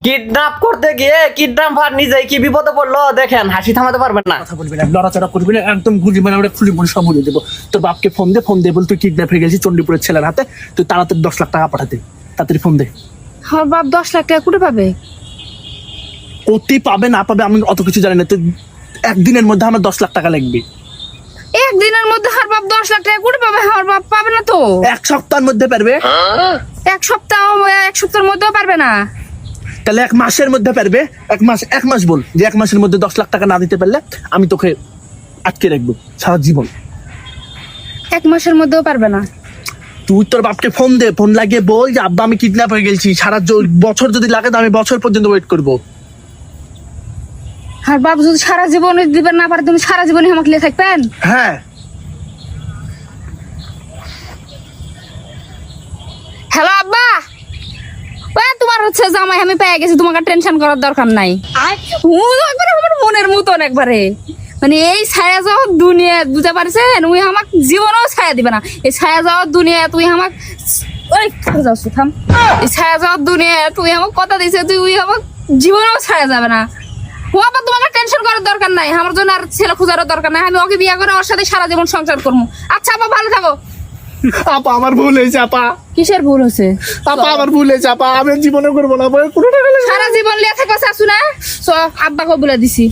Kidnap করতে গিয়ে kidnapper নিজেই কি বিপদে পড়লো দেখেন, হাসি থামাতে পারবেন না। কথা বলবি না, লড়াচড়া করবি না, একদম গুলি মানে আমরা খুলি মুড়ি সব উড়িয়ে দেবো। তোর বাপকে ফোন দে বল তুই কিডন্যাপ হয়ে গেছিস চণ্ডীপুরের ছেলের হাতে, তুই তাড়াতাড়ি 10 লাখ টাকা পাঠাতে, তাড়াতাড়ি ফোন দে। আমার বাপ 10 লাখ টাকা কোথায় পাবে? কোটি পাবে না পাবে আমি অত কিছু জানি না, তুই একদিনের মধ্যে আমার 10 লাখ টাকা লাগবে। একদিনের মধ্যে আমার বাপ 10 লাখ টাকা কোথায় পাবে? আমার বাপ পাবে না তো। এক সপ্তাহের মধ্যে পারবে। এক সপ্তাহের মধ্যেও পারবে না। তাহলে 1 মাসের মধ্যে পারবে। 1 মাস বল যে 1 মাসের মধ্যে 10 লাখ টাকা না দিতে পারলে আমি তোকে আটকে রাখবো সারা জীবন। 1 মাসের মধ্যেও পারবে না। তুই তোর বাপকে ফোন দে, ফোন লাগিয়ে বল যে আব্বা আমি কিডন্যাপ হয়ে গেছি, সারা বছর যদি লাগে তো আমি বছর পর্যন্ত ওয়েট করবো। আর বাপ যদি সারা জীবন দিবেন না পারে, তুমি সারা জীবনই আমাকে লিয়ে থাকবেন? হ্যাঁ হ্যালো আব্বা, ওই তোমার হচ্ছে জামাই আমি পেয়ে গেছি, তোমাকে টেনশন করার দরকার নাই। ও একবারে আমার মনের মতন একবারে, মানে এই ছায়া যাওয়ার দুনিয়া বুঝতে পারছেন, ওই আমাকে জীবনেও ছায়া দিবে না। এই ছায়া যাওয়ার দুনিয়া তুই আমাকে ওই যাচ্ছ থাম, এই ছায়া যাওয়ার দুনিয়া তুই আমাকে কথা দিছে, তুই ওই আমাকে জীবনেও ছায়া যাবে না। ও আবার তোমাকে টেনশন করার দরকার নাই, আমার জন্য আর ছেলে খোঁজারও দরকার নাই, আমি ওকে বিয়ে করে ওর সাথে সারা জীবন সংসার করবো। আচ্ছা আপা ভালো থাকো। আপা আমার ভুল হয়েছে আপা, কিসের ভুল হচ্ছে? আপা আমার ভুল হয়েছে আপা, আমি জীবনে করবো না কোনো টাকা লাগবে না। সারা জীবন লিয়ে থাকো শাশু না, আব্বাকে বলে দিছি।